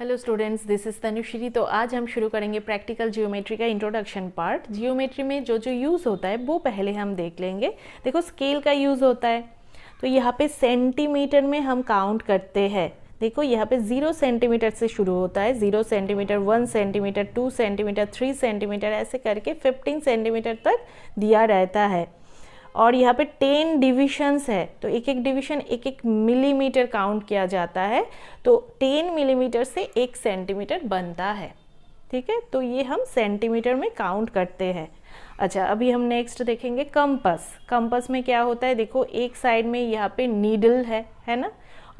Hello students, this is Tanushree. तो आज हम शुरू करेंगे प्रैक्टिकल जियोमेट्री का इंट्रोडक्शन पार्ट। जियोमेट्री में जो जो यूज़ होता है वो पहले हम देख लेंगे। देखो, स्केल का यूज़ होता है, तो यहाँ पे सेंटीमीटर में हम काउंट करते हैं। देखो यहाँ पे 0 सेंटीमीटर से शुरू होता है, 0 सेंटीमीटर, 1 सेंटीमीटर, 2 सेंटीमीटर, 3 सेंटीमीटर, ऐसे करके 15 सेंटीमीटर तक दिया रहता है। और यहाँ पे 10 डिविजन्स है, तो एक एक डिवीजन एक एक मिलीमीटर काउंट किया जाता है। तो 10 मिलीमीटर से 1 सेंटीमीटर बनता है। ठीक है, तो ये हम सेंटीमीटर में काउंट करते हैं। अच्छा, अभी हम नेक्स्ट देखेंगे कंपास। कंपास में क्या होता है, देखो एक साइड में यहाँ पे नीडल है ना,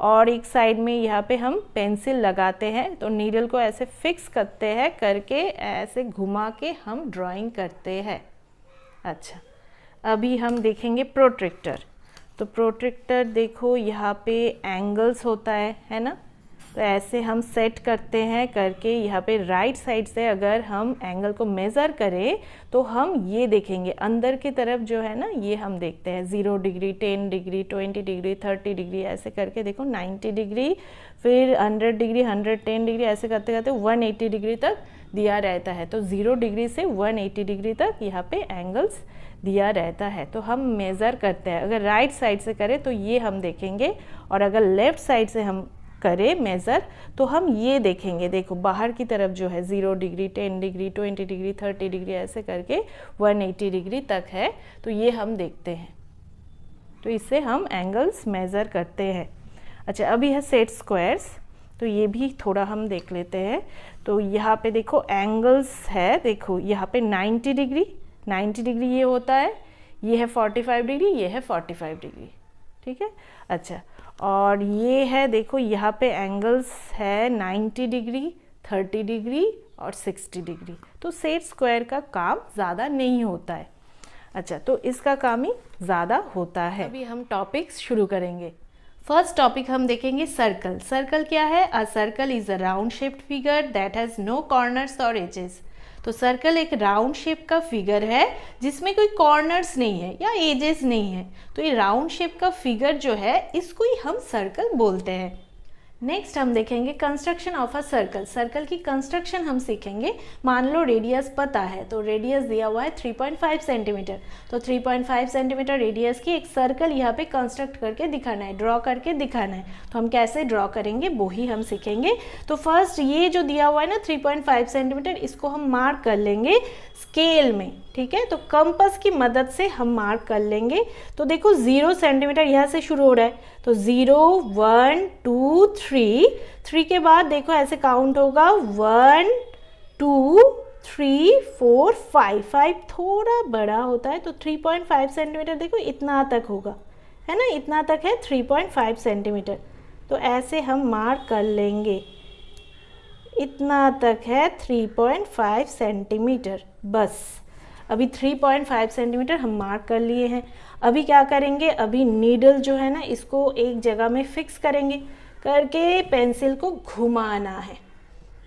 और एक साइड में यहाँ पे हम पेंसिल लगाते हैं। तो नीडल को ऐसे फिक्स करते हैं, करके ऐसे घुमा के हम ड्राइंग करते हैं। अच्छा, अभी हम देखेंगे प्रोट्रैक्टर। तो प्रोट्रैक्टर देखो यहाँ पे एंगल्स होता है ना, तो ऐसे हम सेट करते हैं, करके यहाँ पे राइट साइड से अगर हम एंगल को मेज़र करें तो हम ये देखेंगे अंदर की तरफ जो है ना, ये हम देखते हैं 0 डिग्री, 10 डिग्री, 20 डिग्री, 30 डिग्री, ऐसे करके देखो 90 डिग्री, फिर 100 डिग्री, 110 डिग्री, ऐसे करते करते 180 डिग्री तक दिया रहता है। तो 0 डिग्री से 180 डिग्री तक यहाँ पे एंगल्स दिया रहता है। तो हम मेज़र करते हैं, अगर राइट साइड से करें तो ये हम देखेंगे, और अगर लेफ़्ट साइड से हम करें मेज़र तो हम ये देखेंगे। देखो बाहर की तरफ जो है 0 डिग्री, 10 डिग्री, 20 डिग्री, 30 डिग्री, ऐसे करके 180 डिग्री तक है, तो ये हम देखते हैं। तो इससे हम एंगल्स मेज़र करते हैं। अच्छा, अभी है सेट स्क्वायर्स, तो ये भी थोड़ा हम देख लेते हैं। तो यहाँ पे देखो एंगल्स है, देखो यहाँ पे 90 डिग्री, 90 डिग्री ये होता है, ये है 45 डिग्री, ये है 45 डिग्री। ठीक है। अच्छा, और ये है देखो यहाँ पे एंगल्स है 90 डिग्री, 30 डिग्री और 60 डिग्री। तो सेट स्क्वायर का काम ज़्यादा नहीं होता है। अच्छा, तो इसका काम ही ज़्यादा होता है। अभी हम टॉपिक्स शुरू करेंगे। फर्स्ट टॉपिक हम देखेंगे सर्कल। सर्कल क्या है? A circle is a round shaped figure that has no corners और एजेस। तो सर्कल एक राउंड शेप का फिगर है जिसमें कोई कॉर्नर्स नहीं है या एजेस नहीं है। तो ये राउंड शेप का फिगर जो है इसको ही हम सर्कल बोलते हैं। नेक्स्ट हम देखेंगे construction of a circle. Circle की कंस्ट्रक्शन हम सीखेंगे। मान लो रेडियस पता है, तो रेडियस दिया हुआ है 3.5 सेंटीमीटर, तो 3.5 सेंटीमीटर रेडियस की एक सर्कल यहाँ पे कंस्ट्रक्ट करके दिखाना है, ड्रॉ करके दिखाना है। तो हम कैसे ड्रॉ करेंगे वो ही हम सीखेंगे। तो फर्स्ट ये जो दिया हुआ है ना 3.5 सेंटीमीटर, इसको हम मार्क कर लेंगे स्केल में। ठीक है, तो कंपास की मदद से हम मार्क कर लेंगे। तो देखो 0 सेंटीमीटर यहाँ से शुरू हो रहा है, तो 0, 1, 2, 3 के बाद देखो ऐसे काउंट होगा 1, 2, 3, 4, 5 थोड़ा बड़ा होता है, तो 3.5 सेंटीमीटर देखो इतना तक होगा, है ना, इतना तक है 3.5 सेंटीमीटर। तो ऐसे हम मार्क कर लेंगे, इतना तक है 3.5 सेंटीमीटर। बस अभी 3.5 सेंटीमीटर हम मार्क कर लिए हैं। अभी क्या करेंगे, अभी नीडल जो है ना इसको एक जगह में फिक्स करेंगे, करके पेंसिल को घुमाना है।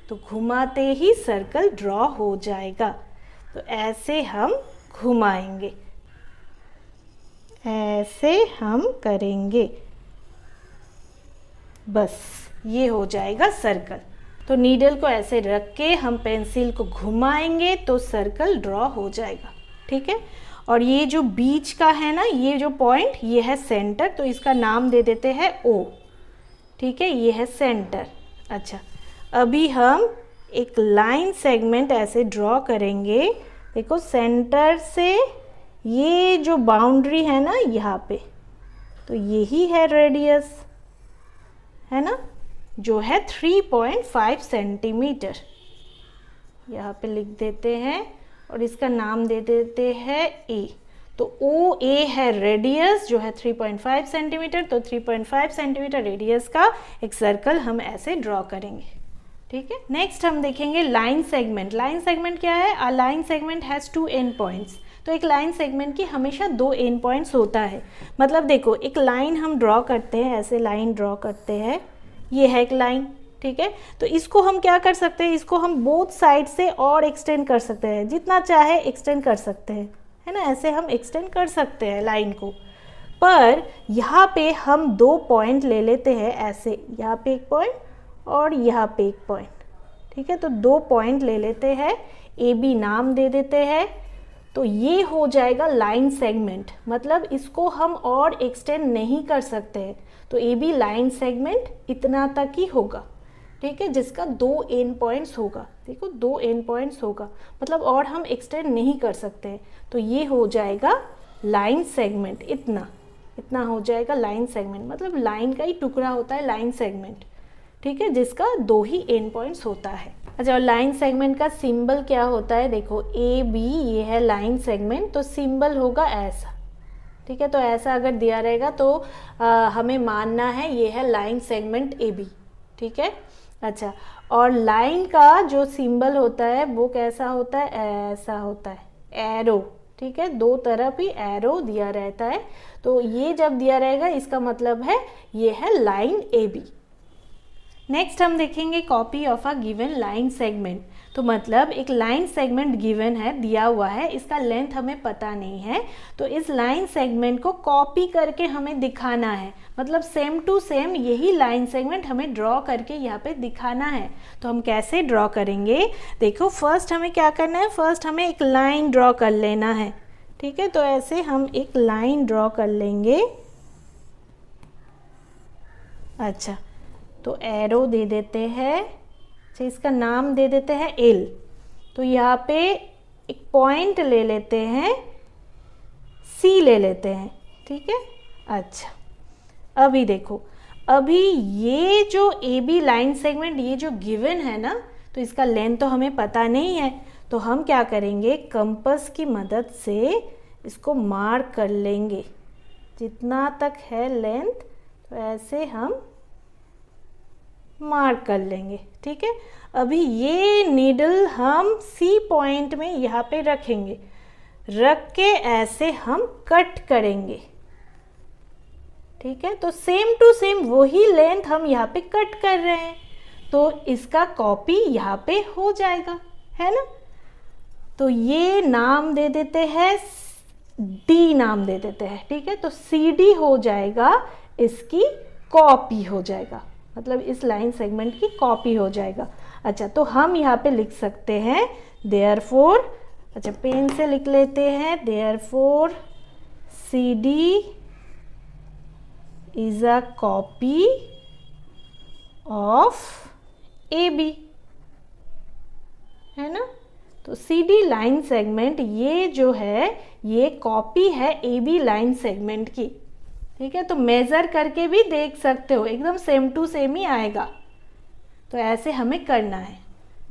तो घुमाते ही सर्कल ड्रॉ हो जाएगा। तो ऐसे हम घुमाएंगे, ऐसे हम करेंगे, बस ये हो जाएगा सर्कल। तो नीडल को ऐसे रख के हम पेंसिल को घुमाएंगे तो सर्कल ड्रॉ हो जाएगा। ठीक है, और ये जो बीच का है ना, ये जो पॉइंट, ये है सेंटर, तो इसका नाम दे देते हैं O। ठीक है, ये है सेंटर। अच्छा, अभी हम एक लाइन सेगमेंट ऐसे ड्रॉ करेंगे। देखो सेंटर से ये जो बाउंड्री है ना यहाँ पे, तो यही है रेडियस, है ना, जो है 3.5 सेंटीमीटर। यहाँ पे लिख देते हैं और इसका नाम दे देते हैं A। तो OA है रेडियस जो है 3.5 सेंटीमीटर। तो 3.5 सेंटीमीटर रेडियस का एक सर्कल हम ऐसे ड्रॉ करेंगे। ठीक है, नेक्स्ट हम देखेंगे लाइन सेगमेंट। लाइन सेगमेंट क्या है? A line segment has 2 and points. तो एक लाइन सेगमेंट की हमेशा 2 एंड पॉइंट्स होता है। मतलब देखो एक लाइन हम ड्रॉ करते हैं, ऐसे लाइन ड्रॉ करते हैं, ये है एक लाइन। ठीक है, तो इसको हम क्या कर सकते हैं, इसको हम बोथ साइड से और एक्सटेंड कर सकते हैं, जितना चाहे एक्सटेंड कर सकते हैं, है ना, ऐसे हम एक्सटेंड कर सकते हैं लाइन को। पर यहाँ पे हम 2 पॉइंट ले लेते हैं, ऐसे यहाँ पे एक पॉइंट और यहाँ पे एक पॉइंट, ठीक है। तो 2 पॉइंट ले लेते हैं, ए बी नाम दे देते हैं, तो ये हो जाएगा लाइन सेगमेंट। मतलब इसको हम और एक्सटेंड नहीं कर सकते हैं, तो ए बी लाइन सेगमेंट इतना तक ही होगा, ठीक है, जिसका 2 एंड पॉइंट्स होगा। देखो 2 एंड पॉइंट्स होगा, मतलब और हम एक्सटेंड नहीं कर सकते हैं, तो ये हो जाएगा लाइन सेगमेंट। इतना हो जाएगा लाइन सेगमेंट, मतलब लाइन का ही टुकड़ा होता है लाइन सेगमेंट, ठीक है, जिसका 2 ही एंड पॉइंट्स होता है। अच्छा, और लाइन सेगमेंट का सिंबल क्या होता है? देखो ए बी ये है लाइन सेगमेंट, तो सिंबल होगा ऐसा, ठीक है। तो ऐसा अगर दिया रहेगा तो हमें मानना है ये है लाइन सेगमेंट ए बी, ठीक है। अच्छा, और लाइन का जो सिंबल होता है वो कैसा होता है? ऐसा होता है, एरो, ठीक है, 2 तरफ ही एरो दिया रहता है। तो ये जब दिया रहेगा इसका मतलब है ये है लाइन ए बी। नेक्स्ट हम देखेंगे copy of a given line segment. तो मतलब एक लाइन सेगमेंट गिवन है, दिया हुआ है, इसका लेंथ हमें पता नहीं है, तो इस लाइन सेगमेंट को कॉपी करके हमें दिखाना है। मतलब सेम टू सेम यही लाइन सेगमेंट हमें ड्रॉ करके यहाँ पे दिखाना है। तो हम कैसे ड्रॉ करेंगे? देखो फर्स्ट हमें क्या करना है, फर्स्ट हमें एक लाइन ड्रॉ कर लेना है, ठीक है। तो ऐसे हम एक लाइन ड्रॉ कर लेंगे। अच्छा, तो एरो दे देते हैं, अच्छा इसका नाम दे देते हैं एल। तो यहाँ पे एक पॉइंट ले लेते हैं, सी ले लेते हैं, ठीक है। अच्छा, अभी देखो, अभी ये जो ए बी लाइन सेगमेंट ये जो गिवन है ना, तो इसका लेंथ तो हमें पता नहीं है, तो हम क्या करेंगे, कंपास की मदद से इसको मार्क कर लेंगे जितना तक है लेंथ, तो ऐसे हम मार्क कर लेंगे, ठीक है। अभी ये नीडल हम सी पॉइंट में यहाँ पे रखेंगे, रख के ऐसे हम कट करेंगे, ठीक है। तो सेम टू सेम वही लेंथ हम यहाँ पे कट कर रहे हैं, तो इसका कॉपी यहाँ पे हो जाएगा, है ना। तो ये नाम दे देते हैं, डी नाम दे देते हैं, ठीक है। तो सी डी हो जाएगा, इसकी कॉपी हो जाएगा, मतलब इस लाइन सेगमेंट की कॉपी हो जाएगा। अच्छा, तो हम यहाँ पे लिख सकते हैं देयरफॉर, अच्छा पेन से लिख लेते हैं, therefore C D is a copy of A B, है ना। तो सी डी लाइन सेगमेंट ये जो है ये कॉपी है ए बी लाइन सेगमेंट की, ठीक है। तो मेज़र करके भी देख सकते हो, एकदम सेम टू सेम ही आएगा। तो ऐसे हमें करना है।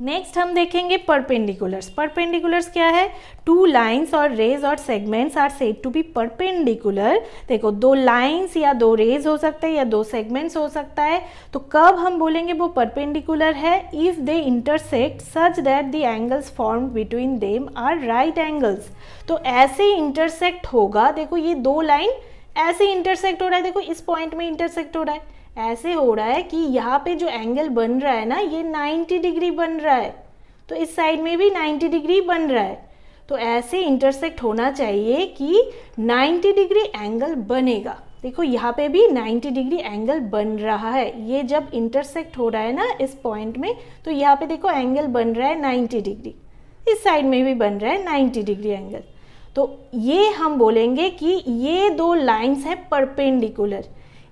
नेक्स्ट हम देखेंगे परपेंडिकुलर्स। परपेंडिकुलर्स क्या है? 2 लाइन्स और रेज और segments are said to be perpendicular. देखो 2 लाइन्स या 2 रेज हो सकता है या 2 सेगमेंट्स हो सकता है, तो कब हम बोलेंगे वो परपेंडिकुलर है? If they intersect such that the angles form between them are right angles. तो ऐसे इंटरसेक्ट होगा, देखो ये 2 लाइन ऐसे इंटरसेक्ट हो रहा है, देखो इस पॉइंट में इंटरसेक्ट हो रहा है, ऐसे हो रहा है कि यहाँ पे जो एंगल बन रहा है ना ये 90 डिग्री बन रहा है, तो इस साइड में भी 90 डिग्री बन रहा है। तो ऐसे इंटरसेक्ट होना चाहिए कि 90 डिग्री एंगल बनेगा। देखो यहाँ पे भी 90 डिग्री एंगल बन रहा है, ये जब इंटरसेक्ट हो रहा है ना इस पॉइंट में, तो यहाँ पे देखो एंगल बन रहा है 90 डिग्री, इस साइड में भी बन रहा है 90 डिग्री एंगल। तो ये हम बोलेंगे कि ये 2 लाइन्स है परपेंडिकुलर,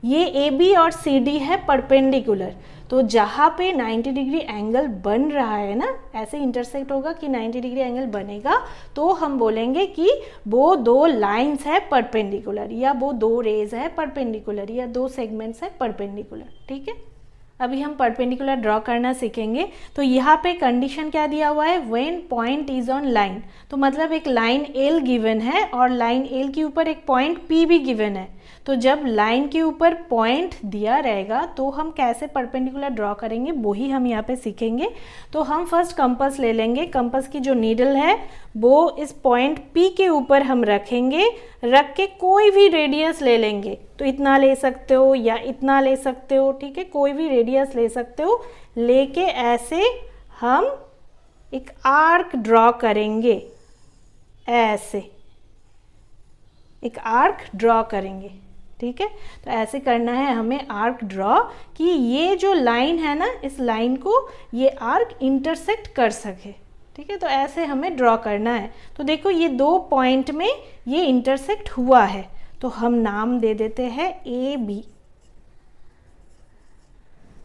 ये ए बी और सी डी है परपेंडिकुलर। तो जहाँ पे 90 डिग्री एंगल बन रहा है ना, ऐसे इंटरसेक्ट होगा कि 90 डिग्री एंगल बनेगा, तो हम बोलेंगे कि वो 2 लाइन्स है परपेंडिकुलर, या वो 2 रेज है परपेंडिकुलर, या 2 सेगमेंट्स है परपेंडिकुलर, ठीक है। अभी हम परपेंडिकुलर ड्रॉ करना सीखेंगे। तो यहाँ पे कंडीशन क्या दिया हुआ है? When point is on line. तो मतलब एक लाइन एल गिवन है और लाइन एल के ऊपर एक पॉइंट पी भी गिवन है। तो जब लाइन के ऊपर पॉइंट दिया रहेगा तो हम कैसे परपेंडिकुलर ड्रॉ करेंगे वही हम यहाँ पे सीखेंगे। तो हम फर्स्ट कंपास ले लेंगे, कंपास की जो नीडल है वो इस पॉइंट पी के ऊपर हम रखेंगे, रख के कोई भी रेडियस ले लेंगे। तो इतना ले सकते हो या इतना ले सकते हो, ठीक है, कोई भी रेडियस ले सकते हो। लेके ऐसे हम एक आर्क ड्रॉ करेंगे, ऐसे एक आर्क ड्रॉ करेंगे, ठीक है। तो ऐसे करना है हमें आर्क ड्रॉ कि ये जो लाइन है ना, इस लाइन को ये आर्क इंटरसेक्ट कर सके, ठीक है। तो ऐसे हमें ड्रॉ करना है। तो देखो ये 2 पॉइंट में ये इंटरसेक्ट हुआ है, तो हम नाम दे देते हैं ए बी।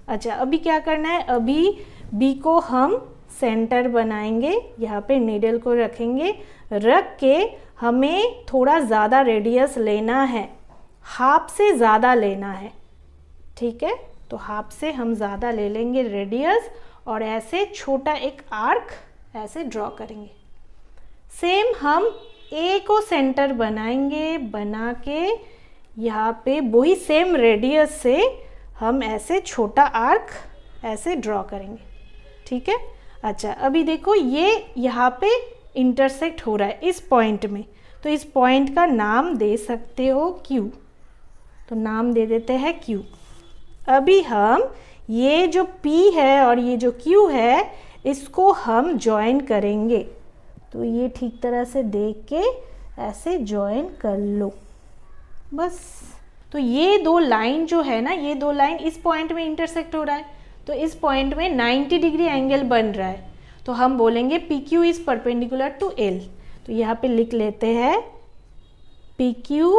अच्छा, अभी क्या करना है, अभी बी को हम सेंटर बनाएंगे, यहाँ पे नीडल को रखेंगे, रख के हमें थोड़ा ज़्यादा रेडियस लेना है, हाफ से ज़्यादा लेना है, ठीक है। तो हाफ से हम ज़्यादा ले लेंगे रेडियस और ऐसे छोटा एक आर्क ऐसे ड्रॉ करेंगे। सेम हम ए को सेंटर बनाएंगे, बना के यहाँ पे वही सेम रेडियस से हम ऐसे छोटा आर्क ऐसे ड्रॉ करेंगे, ठीक है। अच्छा, अभी देखो ये यहाँ पे इंटरसेक्ट हो रहा है इस पॉइंट में, तो इस पॉइंट का नाम दे सकते हो Q, तो नाम दे देते हैं Q। अभी हम ये जो P है और ये जो Q है इसको हम ज्वाइन करेंगे, तो ये ठीक तरह से देख के ऐसे ज्वाइन कर लो बस। तो ये 2 लाइन जो है ना, ये 2 लाइन इस पॉइंट में इंटरसेक्ट हो रहा है, तो इस पॉइंट में 90 डिग्री एंगल बन रहा है, तो हम बोलेंगे PQ is perpendicular to L। तो यहाँ पे लिख लेते हैं PQ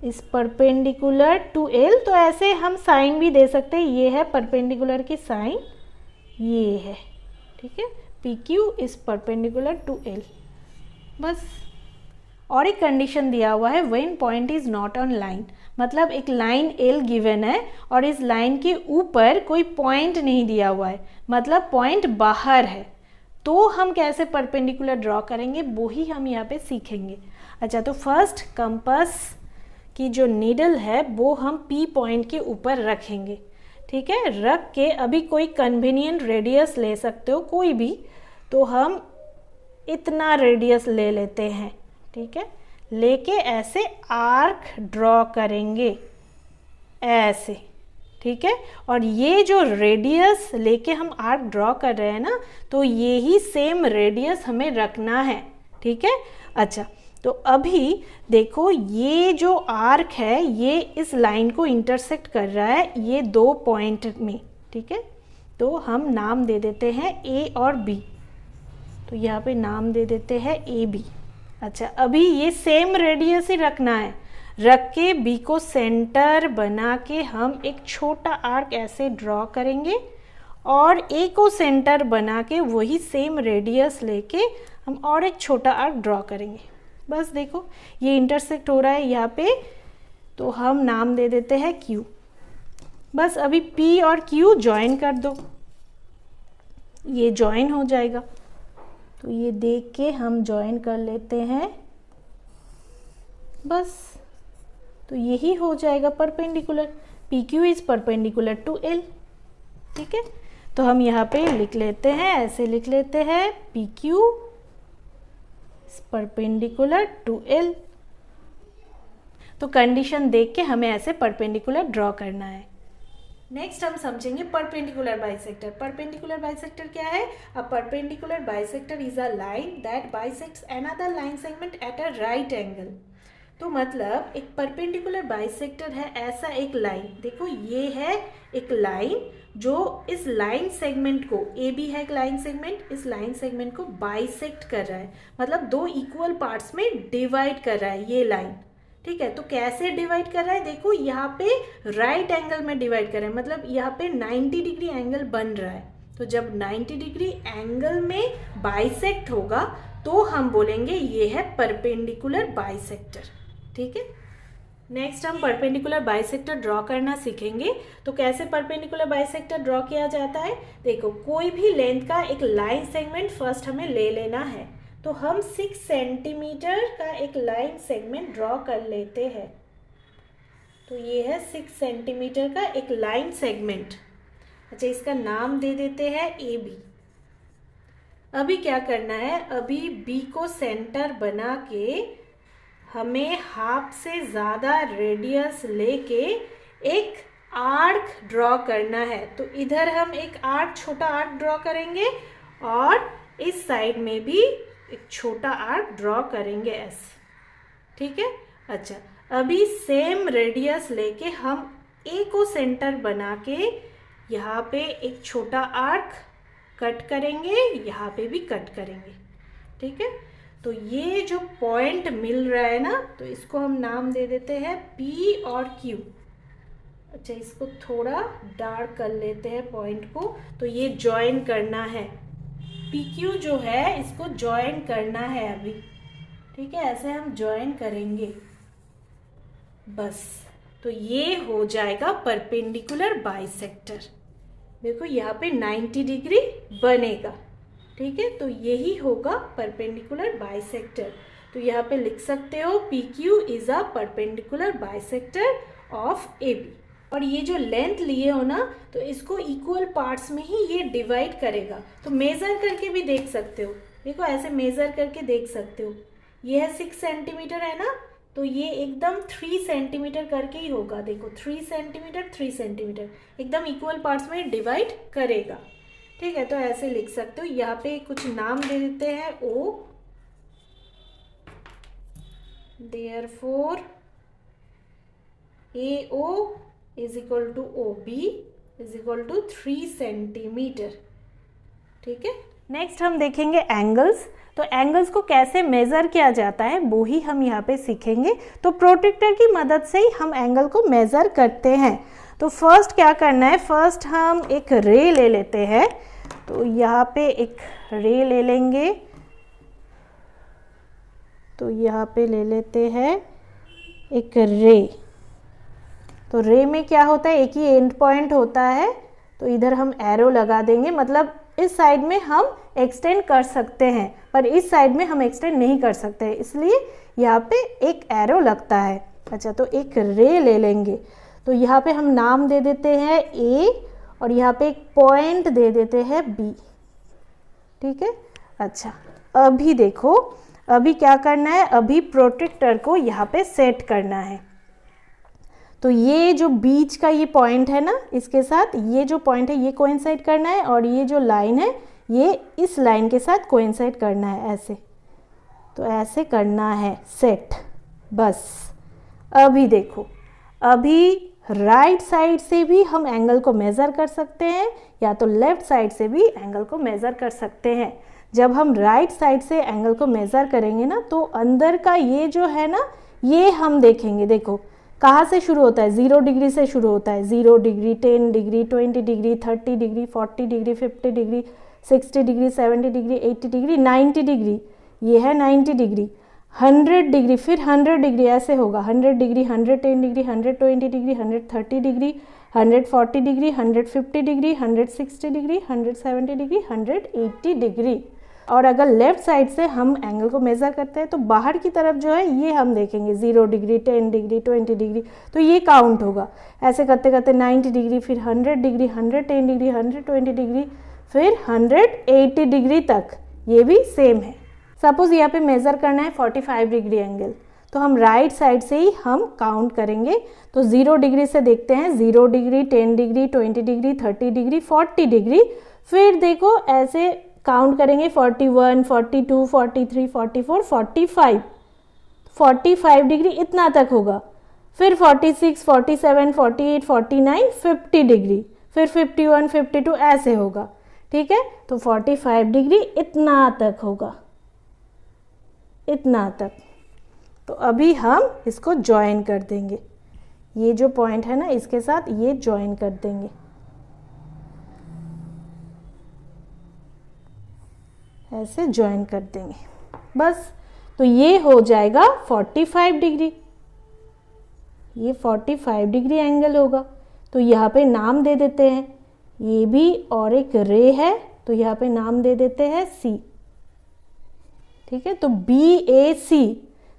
is perpendicular to L। तो ऐसे हम साइन भी दे सकते हैं, ये है परपेंडिकुलर की साइन, ये है, ठीक है। PQ is perpendicular to L बस। और एक कंडीशन दिया हुआ है when point is not on line, मतलब एक लाइन L गिवन है और इस लाइन के ऊपर कोई पॉइंट नहीं दिया हुआ है, मतलब पॉइंट बाहर है, तो हम कैसे परपेंडिकुलर ड्रॉ करेंगे वो ही हम यहाँ पे सीखेंगे। अच्छा, तो फर्स्ट कंपास की जो नीडल है वो हम P पॉइंट के ऊपर रखेंगे, ठीक है। रख के अभी कोई कन्वीनियंट रेडियस ले सकते हो कोई भी, तो हम इतना रेडियस ले लेते हैं, ठीक है। लेके ऐसे आर्क ड्रॉ करेंगे ऐसे, ठीक है। और ये जो रेडियस लेके हम आर्क ड्रॉ कर रहे हैं ना, तो ये ही सेम रेडियस हमें रखना है, ठीक है। अच्छा, तो अभी देखो ये जो आर्क है ये इस लाइन को इंटरसेक्ट कर रहा है ये 2 पॉइंट में, ठीक है। तो हम नाम दे देते हैं A और B, तो यहाँ पे नाम दे देते हैं AB। अच्छा, अभी ये सेम रेडियस ही रखना है, रख के B को सेंटर बना के हम एक छोटा आर्क ऐसे ड्रॉ करेंगे और A को सेंटर बना के वही सेम रेडियस लेके हम और एक छोटा आर्क ड्रॉ करेंगे बस। देखो ये इंटरसेक्ट हो रहा है यहाँ पे, तो हम नाम दे देते हैं Q बस। अभी P और Q ज्वाइन कर दो, ये ज्वाइन हो जाएगा, तो ये देख के हम ज्वाइन कर लेते हैं बस। तो यही हो जाएगा perpendicular, PQ is perpendicular to L, ठीक है। तो हम यहाँ पे लिख लेते हैं, ऐसे लिख लेते हैं PQ is perpendicular to L। तो कंडीशन देख के हमें ऐसे परपेंडिकुलर ड्रॉ करना है। नेक्स्ट हम समझेंगे परपेंडिकुलर बाइसेक्टर। परपेंडिकुलर बाइसेक्टर क्या है? अ perpendicular bisector is a line that bisects another line segment at a right angle. तो मतलब एक परपेंडिकुलर बाइसेक्टर है ऐसा एक लाइन, देखो ये है एक लाइन जो इस लाइन सेगमेंट को, ए बी है एक लाइन सेगमेंट, इस लाइन सेगमेंट को बाइसेक्ट कर रहा है, मतलब 2 इक्वल पार्ट्स में डिवाइड कर रहा है ये लाइन, ठीक है। तो कैसे डिवाइड कर रहा है? देखो यहाँ पे राइट एंगल में डिवाइड कर रहा है, मतलब यहाँ पे 90 डिग्री एंगल बन रहा है। तो जब 90 डिग्री एंगल में बाइसेक्ट होगा तो हम बोलेंगे ये है परपेंडिकुलर बाइसेक्टर, ठीक है। नेक्स्ट हम परपेंडिकुलर बाइसेक्टर ड्रॉ करना सीखेंगे। तो कैसे परपेंडिकुलर बाइसेक्टर ड्रॉ किया जाता है? देखो कोई भी लेंथ का एक लाइन सेगमेंट फर्स्ट हमें ले लेना है, तो हम 6 सेंटीमीटर का एक लाइन सेगमेंट ड्रॉ कर लेते हैं। तो ये है 6 सेंटीमीटर का एक लाइन सेगमेंट। अच्छा, इसका नाम दे देते हैं ए बी। अभी क्या करना है? अभी बी को सेंटर बना के हमें हाफ से ज़्यादा रेडियस लेके एक आर्क ड्रॉ करना है। तो इधर हम एक आर्क, छोटा आर्क ड्रॉ करेंगे और इस साइड में भी एक छोटा आर्क ड्रॉ करेंगे ऐसे, ठीक है। अच्छा, अभी सेम रेडियस लेके हम ए को सेंटर बना के यहाँ पे एक छोटा आर्क कट करेंगे, यहाँ पे भी कट करेंगे, ठीक है। तो ये जो पॉइंट मिल रहा है ना, तो इसको हम नाम दे देते हैं पी और क्यू। अच्छा, इसको थोड़ा डार्क कर लेते हैं पॉइंट को। तो ये ज्वाइन करना है, पी क्यू जो है इसको ज्वाइन करना है अभी, ठीक है। ऐसे हम ज्वाइन करेंगे बस। तो ये हो जाएगा परपेंडिकुलर बाइसेक्टर। देखो यहाँ पे 90 डिग्री बनेगा, ठीक है। तो यही होगा परपेंडिकुलर बाइसेक्टर। तो यहाँ पे लिख सकते हो P Q is a perpendicular bisector of A B. और ये जो लेंथ लिए हो ना, तो इसको इक्वल पार्ट्स में ही ये डिवाइड करेगा। तो मेज़र करके भी देख सकते हो, देखो ऐसे मेज़र करके देख सकते हो। ये है 6 सेंटीमीटर है ना, तो ये एकदम 3 सेंटीमीटर करके ही होगा। देखो 3 सेंटीमीटर 3 सेंटीमीटर एकदम इक्वल पार्ट्स में डिवाइड करेगा, ठीक है। तो ऐसे लिख सकते हो। यहाँ पे कुछ नाम दे देते हैं O, therefore A O is equal to O B is equal to 3 centimetre, ठीक है। नेक्स्ट हम देखेंगे एंगल्स। तो एंगल्स को कैसे मेज़र किया जाता है वो ही हम यहाँ पे सीखेंगे। तो प्रोट्रैक्टर की मदद से ही हम एंगल को मेज़र करते हैं। तो फर्स्ट क्या करना है, फर्स्ट हम एक रे ले लेते हैं। तो यहाँ पे एक रे ले लेंगे। तो यहाँ पे ले लेते हैं एक रे। तो रे में क्या होता है, एक ही एंड पॉइंट होता है। तो इधर हम एरो लगा देंगे, मतलब इस साइड में हम एक्सटेंड कर सकते हैं पर इस साइड में हम एक्सटेंड नहीं कर सकते हैं, इसलिए यहाँ पे एक एरो लगता है। अच्छा, तो एक रे ले लेंगे। तो यहाँ पे हम नाम दे देते हैं ए और यहाँ पे एक पॉइंट दे देते हैं बी, ठीक है। अच्छा, अभी देखो अभी क्या करना है, अभी प्रोट्रैक्टर को यहाँ पे सेट करना है। तो ये जो बीच का ये पॉइंट है ना, इसके साथ ये जो पॉइंट है ये कोइंसाइड करना है और ये जो लाइन है ये इस लाइन के साथ कोइंसाइड करना है, ऐसे। तो ऐसे करना है सेट, बस। अभी देखो, अभी राइट साइड से भी हम एंगल को मेज़र कर सकते हैं या तो लेफ़्ट साइड से भी एंगल को मेज़र कर सकते हैं। जब हम राइट साइड से एंगल को मेज़र करेंगे ना, तो अंदर का ये जो है ना, ये हम देखेंगे। देखो कहाँ से शुरू होता है, 0 डिग्री से शुरू होता है। 0 degree, 10 degree, 20 degree, 30 degree, 40 degree, 50 degree, 60 degree, 70 degree, 80 degree, 90 degree, ये है 90 डिग्री, 100 डिग्री, फिर 100 डिग्री, ऐसे होगा। 100 degree, 110 degree, 120 degree, 130 degree, 140 degree, 150 degree, 160 degree, 170 degree, 180 degree. और अगर लेफ़्ट साइड से हम एंगल को मेज़र करते हैं तो बाहर की तरफ जो है ये हम देखेंगे 0 डिग्री, 10 डिग्री, 20 डिग्री, तो ये काउंट होगा। ऐसे करते करते 90 डिग्री, फिर 100 डिग्री, 110 डिग्री, 120 डिग्री, फिर 180 डिग्री तक, ये भी सेम है। सपोज़ यहाँ पे मेज़र करना है 45 डिग्री एंगल, तो हम राइट साइड से ही हम काउंट करेंगे। तो 0 डिग्री से देखते हैं, 0 degree, 10 degree, 20 degree, 30 degree, 40 degree, फिर देखो ऐसे काउंट करेंगे 41, 42, 43, 44, 45, 45 डिग्री इतना तक होगा। फिर 46, 47, 48, 49, 50 डिग्री, फिर 51, 52 ऐसे होगा, ठीक है। तो 45 डिग्री इतना तक होगा, इतना तक। तो अभी हम इसको ज्वाइन कर देंगे, ये जो पॉइंट है ना इसके साथ ये ज्वाइन कर देंगे, ऐसे ज्वाइन कर देंगे बस। तो ये हो जाएगा 45 डिग्री, ये 45 डिग्री एंगल होगा। तो यहाँ पे नाम दे देते हैं, ये भी और एक रे है, तो यहाँ पे नाम दे देते हैं सी, ठीक है। तो BAC,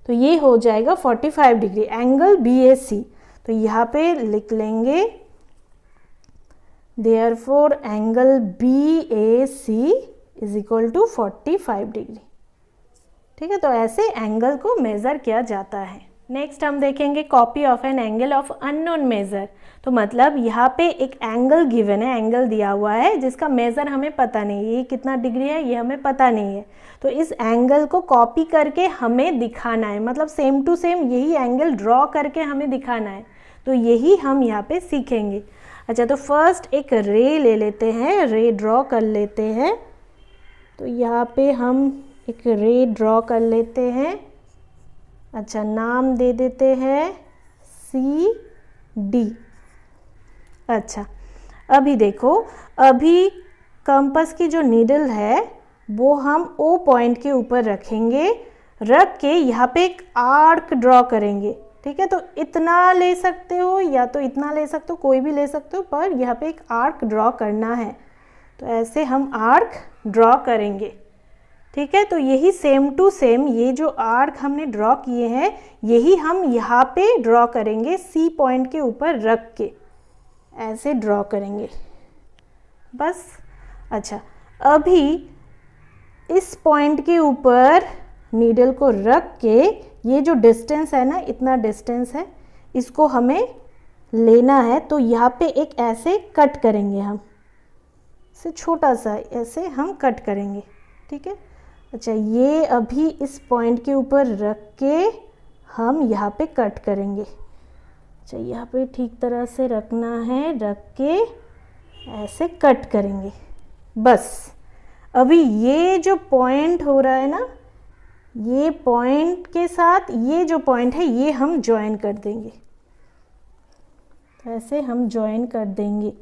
तो ये हो जाएगा 45 डिग्री एंगल BAC। तो यहाँ पे लिख लेंगे therefore angle BAC is equal to 45 degree, ठीक है। तो ऐसे एंगल को मेज़र किया जाता है। नेक्स्ट हम देखेंगे copy of an angle of unknown measure. तो मतलब यहाँ पे एक एंगल गिवन है, एंगल दिया हुआ है जिसका मेजर हमें पता नहीं है, ये कितना डिग्री है ये हमें पता नहीं है। तो इस एंगल को कॉपी करके हमें दिखाना है, मतलब सेम टू सेम यही एंगल ड्रॉ करके हमें दिखाना है। तो यही हम यहाँ पे सीखेंगे। अच्छा, तो फर्स्ट एक रे ले लेते हैं, रे ड्रॉ कर लेते हैं। तो यहाँ पे हम एक रे ड्रॉ कर लेते हैं। अच्छा, नाम दे देते हैं सी डी। अच्छा, अभी देखो, अभी कंपास की जो नीडल है वो हम ओ पॉइंट के ऊपर रखेंगे, रख के यहाँ पे एक आर्क ड्रॉ करेंगे। ठीक है, तो इतना ले सकते हो या तो इतना ले सकते हो, कोई भी ले सकते हो, पर यहाँ पे एक आर्क ड्रॉ करना है। तो ऐसे हम आर्क ड्रॉ करेंगे। ठीक है, तो यही सेम टू सेम ये जो आर्क हमने ड्रॉ किए हैं यही हम यहाँ पे ड्रॉ करेंगे, सी पॉइंट के ऊपर रख के ऐसे ड्रॉ करेंगे बस। अच्छा, अभी इस पॉइंट के ऊपर नीडल को रख के ये जो डिस्टेंस है ना, इतना डिस्टेंस है, इसको हमें लेना है। तो यहाँ पे एक ऐसे कट करेंगे हम, इसे छोटा सा ऐसे हम कट करेंगे। ठीक है, अच्छा, ये अभी इस पॉइंट के ऊपर रख के हम यहाँ पे कट करेंगे। अच्छा, यहाँ पे ठीक तरह से रखना है, रख के ऐसे कट करेंगे बस। अभी ये जो पॉइंट हो रहा है ना, ये पॉइंट के साथ ये जो पॉइंट है ये हम ज्वाइन कर देंगे। तो ऐसे हम ज्वाइन कर देंगे।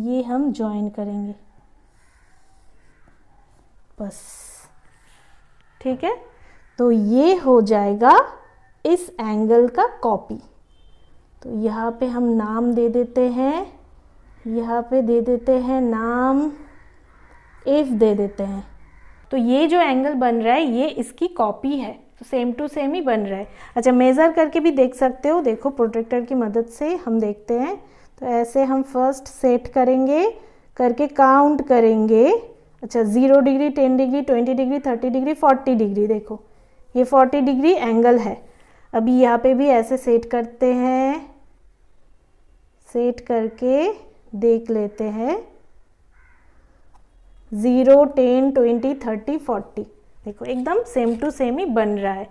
ये हम ज्वाइन करेंगे बस। ठीक है, तो ये हो जाएगा इस एंगल का कॉपी। तो यहाँ पे हम नाम दे देते हैं, यहाँ पे दे देते हैं नाम, एफ दे देते हैं। तो ये जो एंगल बन रहा है ये इसकी कॉपी है, तो सेम टू सेम ही बन रहा है। अच्छा, मेज़र करके भी देख सकते हो, देखो प्रोट्रैक्टर की मदद से हम देखते हैं। तो ऐसे हम फर्स्ट सेट करेंगे, करके काउंट करेंगे। अच्छा, 0 degree, 10 degree, 20 degree, 30 degree, 40 degree, देखो ये 40 डिग्री एंगल है। अभी यहाँ पे भी ऐसे सेट करते हैं, सेट करके देख लेते हैं। 0, 10, 20, 30, 40, देखो एकदम सेम टू सेम ही बन रहा है।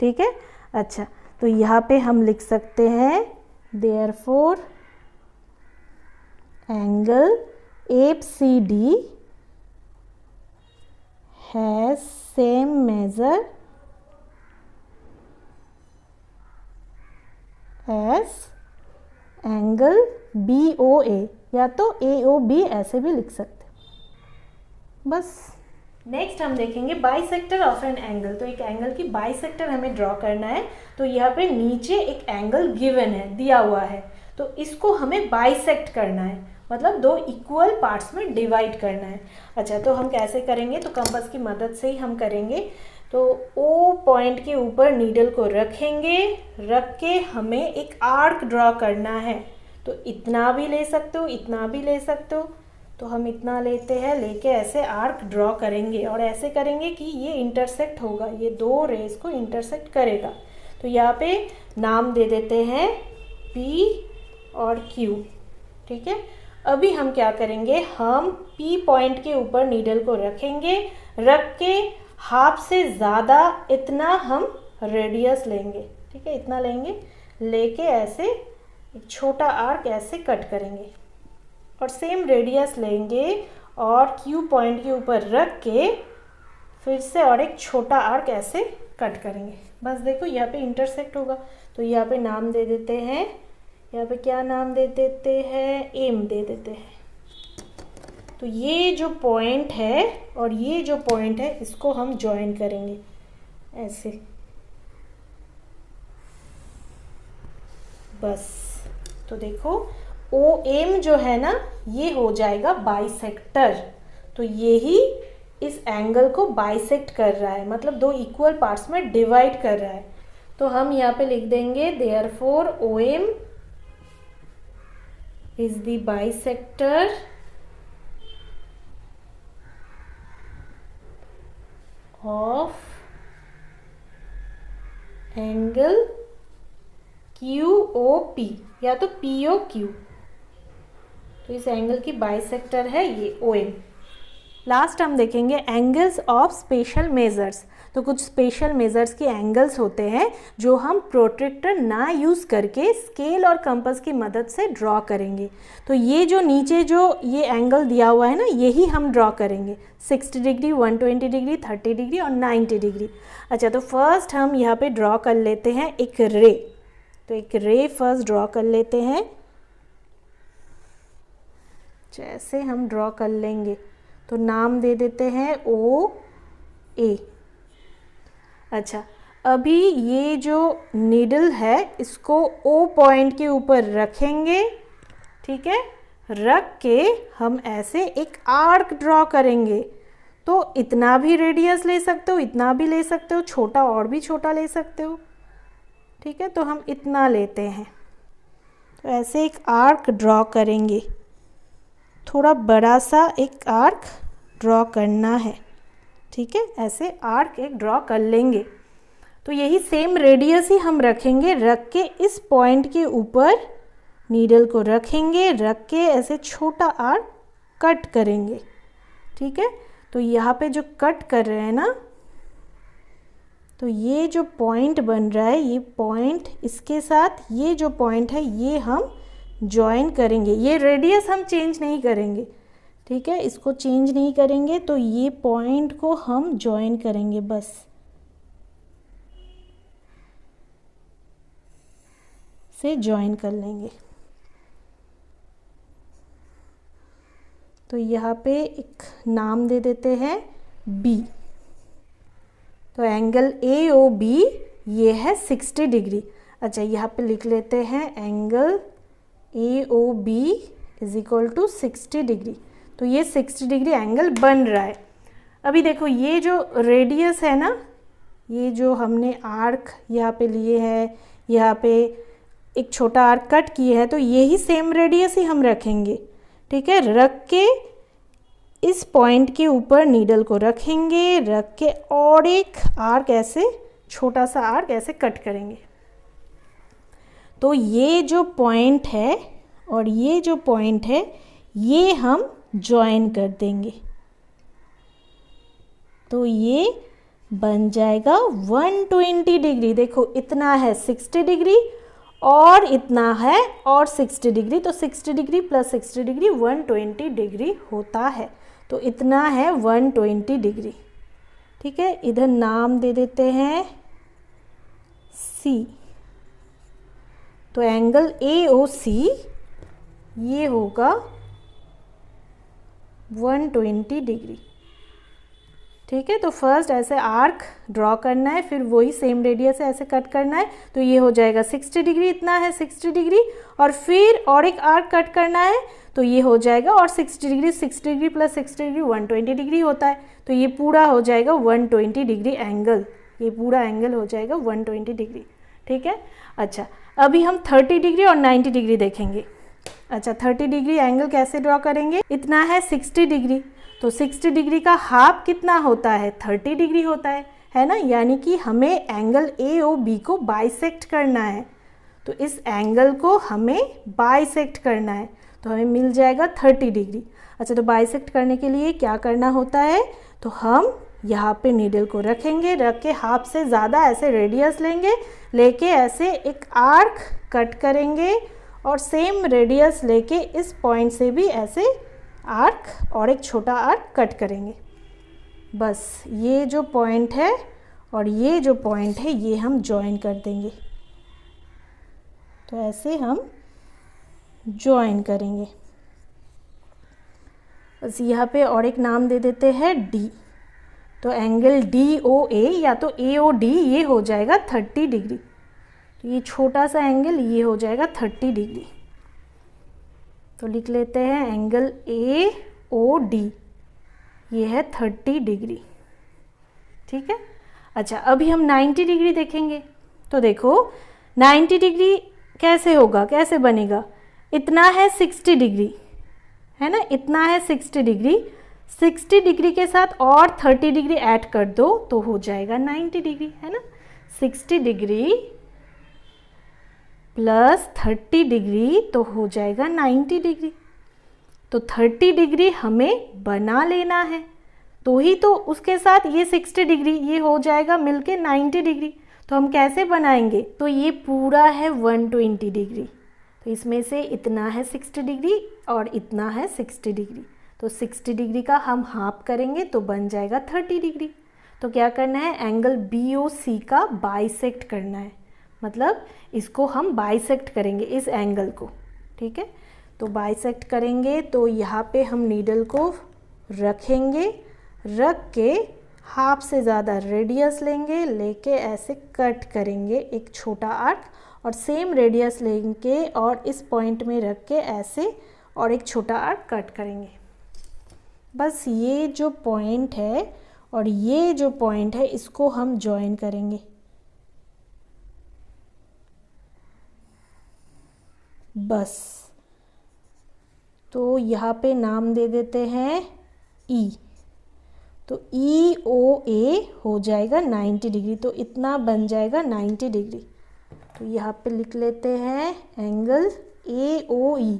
ठीक है, अच्छा, तो यहाँ पे हम लिख सकते हैं therefore angle ABCD has same measure as angle BOA, या तो AOB ऐसे भी लिख सकते बस। नेक्स्ट हम देखेंगे बाइसेक्टर ऑफ एन एंगल। तो एक एंगल की बाइसेक्टर हमें ड्रॉ करना है। तो यहाँ पे नीचे एक एंगल गिवन है, दिया हुआ है, तो इसको हमें बाइसेक्ट करना है, मतलब दो इक्वल पार्ट्स में डिवाइड करना है। अच्छा, तो हम कैसे करेंगे? तो कंपास की मदद से ही हम करेंगे। तो ओ पॉइंट के ऊपर नीडल को रखेंगे, रख के हमें एक आर्क ड्रॉ करना है। तो इतना भी ले सकते हो, इतना भी ले सकते हो, तो हम इतना लेते हैं, लेके ऐसे आर्क ड्रॉ करेंगे और ऐसे करेंगे कि ये इंटरसेक्ट होगा, ये दो रेस को इंटरसेक्ट करेगा। तो यहाँ पे नाम दे देते हैं P और Q। ठीक है, अभी हम क्या करेंगे, हम P पॉइंट के ऊपर नीडल को रखेंगे, रख के हाफ से ज़्यादा इतना हम रेडियस लेंगे। ठीक है, इतना लेंगे, लेके ऐसे एक छोटा आर्क ऐसे कट करेंगे और सेम रेडियस लेंगे और Q पॉइंट के ऊपर रख के फिर से और एक छोटा आर्क ऐसे कट करेंगे। बस देखो यहाँ पे इंटरसेक्ट होगा। तो यहाँ पे नाम दे देते हैं, यहाँ पे क्या नाम दे देते हैं, एम दे देते हैं। तो ये जो पॉइंट है और ये जो पॉइंट है इसको हम ज्वाइन करेंगे ऐसे, बस। तो देखो ओ एम जो है ना, ये हो जाएगा बाइसेक्टर। तो यही इस एंगल को बाइसेक्ट कर रहा है, मतलब दो इक्वल पार्ट्स में डिवाइड कर रहा है। तो हम यहाँ पे लिख देंगे therefore O M is the bisector of angle QOP या तो POQ। तो इस एंगल की बाइसेक्टर है ये OM। लास्ट हम देखेंगे एंगल्स ऑफ स्पेशल मेजर्स। तो कुछ स्पेशल मेजर्स के एंगल्स होते हैं जो हम प्रोट्रैक्टर ना यूज़ करके स्केल और कंपास की मदद से ड्रॉ करेंगे। तो ये जो नीचे जो ये एंगल दिया हुआ है ना, यही हम ड्रॉ करेंगे। 60 डिग्री, 120 डिग्री, 30 डिग्री और 90 डिग्री। अच्छा, तो फर्स्ट हम यहाँ पे ड्रॉ कर लेते हैं एक रे। तो एक रे फर्स्ट ड्रॉ कर लेते हैं। जैसे हम ड्रॉ कर लेंगे तो नाम दे देते हैं OA। अच्छा, अभी ये जो नीडल है इसको O पॉइंट के ऊपर रखेंगे, ठीक है। रख के हम ऐसे एक आर्क ड्रॉ करेंगे। तो इतना भी रेडियस ले सकते हो, इतना भी ले सकते हो, छोटा और भी छोटा ले सकते हो, ठीक है। तो हम इतना लेते हैं। तो ऐसे एक आर्क ड्रॉ करेंगे, थोड़ा बड़ा सा एक आर्क ड्रॉ करना है, ठीक है। ऐसे आर्क एक ड्रॉ कर लेंगे। तो यही सेम रेडियस ही हम रखेंगे। रख के इस पॉइंट के ऊपर नीडल को रखेंगे, रख के ऐसे छोटा आर्क कट करेंगे, ठीक है। तो यहाँ पे जो कट कर रहे हैं ना, तो ये जो पॉइंट बन रहा है, ये पॉइंट इसके साथ ये जो पॉइंट है ये हम जॉइन करेंगे। ये रेडियस हम चेंज नहीं करेंगे, ठीक है, इसको चेंज नहीं करेंगे। तो ये पॉइंट को हम जॉइन करेंगे, बस से जॉइन कर लेंगे। तो यहाँ पे एक नाम दे देते हैं B। तो एंगल AOB ये है 60 डिग्री। अच्छा, यहाँ पे लिख लेते हैं angle AOB is equal to 60 degree. तो ये 60 डिग्री एंगल बन रहा है। अभी देखो ये जो रेडियस है ना, ये जो हमने आर्क यहाँ पे लिए हैं, यहाँ पे एक छोटा आर्क कट किए हैं, तो यही सेम रेडियस ही हम रखेंगे, ठीक है। रख के इस पॉइंट के ऊपर नीडल को रखेंगे, रख के और एक आर्क ऐसे छोटा सा आर्क ऐसे कट करेंगे। तो ये जो पॉइंट है और ये जो पॉइंट है ये हम जॉइन कर देंगे। तो ये बन जाएगा 120 डिग्री। देखो इतना है 60 डिग्री और इतना है और 60 डिग्री। तो 60 डिग्री प्लस 60 डिग्री 120 डिग्री होता है। तो इतना है 120 डिग्री, ठीक है। इधर नाम दे देते हैं C। तो एंगल AOC ये होगा 120 डिग्री, ठीक है। तो फर्स्ट ऐसे आर्क ड्रॉ करना है, फिर वही सेम रेडियस से ऐसे कट करना है। तो ये हो जाएगा 60 डिग्री, इतना है 60 डिग्री, और फिर और एक आर्क कट करना है तो ये हो जाएगा और 60 degree, 60 degree plus 60 degree 120 degree होता है। तो ये पूरा हो जाएगा 120 डिग्री एंगल। ये पूरा एंगल हो जाएगा 120 डिग्री, ठीक है। अच्छा, अभी हम 30 डिग्री और 90 डिग्री देखेंगे। अच्छा, 30 डिग्री एंगल कैसे ड्रॉ करेंगे? इतना है 60 डिग्री, तो 60 डिग्री का हाफ कितना होता है? 30 डिग्री होता है ना। यानी कि हमें एंगल AOB को बाइसेक्ट करना है। तो इस एंगल को हमें बाइसेक्ट करना है, तो हमें मिल जाएगा 30 डिग्री। अच्छा, तो बाइसेक्ट करने के लिए क्या करना होता है? तो हम यहाँ पे नीडल को रखेंगे, रख के हाफ से ज़्यादा ऐसे रेडियस लेंगे, लेके ऐसे एक आर्क कट करेंगे और सेम रेडियस लेके इस पॉइंट से भी ऐसे आर्क और एक छोटा आर्क कट करेंगे। बस ये जो पॉइंट है और ये जो पॉइंट है ये हम जॉइन कर देंगे। तो ऐसे हम जॉइन करेंगे। बस यहाँ पे और एक नाम दे देते हैं D। तो एंगल DOA या तो AOD ये हो जाएगा 30 डिग्री। तो ये छोटा सा एंगल ये हो जाएगा 30 डिग्री। तो लिख लेते हैं एंगल AOD ये है 30 डिग्री, ठीक है। अच्छा, अभी हम 90 डिग्री देखेंगे। तो देखो 90 डिग्री कैसे होगा, कैसे बनेगा? इतना है 60 डिग्री, है ना, इतना है 60 डिग्री। 60 डिग्री के साथ और 30 डिग्री ऐड कर दो तो हो जाएगा 90 डिग्री, है ना। 60 डिग्री प्लस 30 डिग्री तो हो जाएगा 90 डिग्री। तो 30 डिग्री हमें बना लेना है, तो ही तो उसके साथ ये 60 डिग्री ये हो जाएगा मिलके 90 डिग्री। तो हम कैसे बनाएंगे, तो ये पूरा है 120 डिग्री, तो इसमें से इतना है 60 डिग्री और इतना है 60 डिग्री, तो 60 डिग्री का हम हाफ करेंगे तो बन जाएगा 30 डिग्री। तो क्या करना है, एंगल BOC का बाइसेक्ट करना है, मतलब इसको हम बाइसेक्ट करेंगे इस एंगल को, ठीक है। तो बाइसेक्ट करेंगे तो यहाँ पे हम नीडल को रखेंगे, रख के हाफ से ज़्यादा रेडियस लेंगे, लेके ऐसे कट करेंगे एक छोटा आर्क, और सेम रेडियस लेंगे और इस पॉइंट में रख के ऐसे और एक छोटा आर्क कट करेंगे। बस ये जो पॉइंट है और ये जो पॉइंट है इसको हम जॉइन करेंगे, बस। तो यहाँ पे नाम दे देते हैं E, तो EOA हो जाएगा 90 डिग्री, तो इतना बन जाएगा 90 डिग्री। तो यहाँ पे लिख लेते हैं एंगल AOE,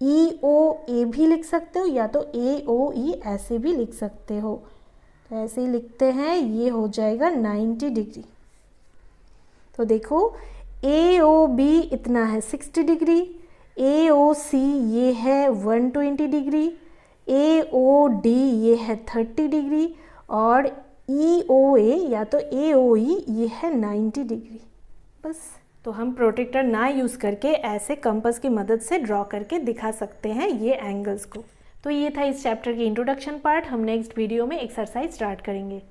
EOA भी लिख सकते हो या तो AOE ऐसे भी लिख सकते हो, तो ऐसे ही लिखते हैं, ये हो जाएगा 90 डिग्री। तो देखो AOB इतना है 60 डिग्री, AOC ये है 120 डिग्री, AOD ये है 30 डिग्री और EOA या तो AOE ये है 90 डिग्री। बस। तो हम प्रोटेक्टर ना यूज़ करके ऐसे कंपास की मदद से ड्रॉ करके दिखा सकते हैं ये एंगल्स को। तो ये था इस चैप्टर की इंट्रोडक्शन पार्ट। हम नेक्स्ट वीडियो में एक्सरसाइज स्टार्ट करेंगे।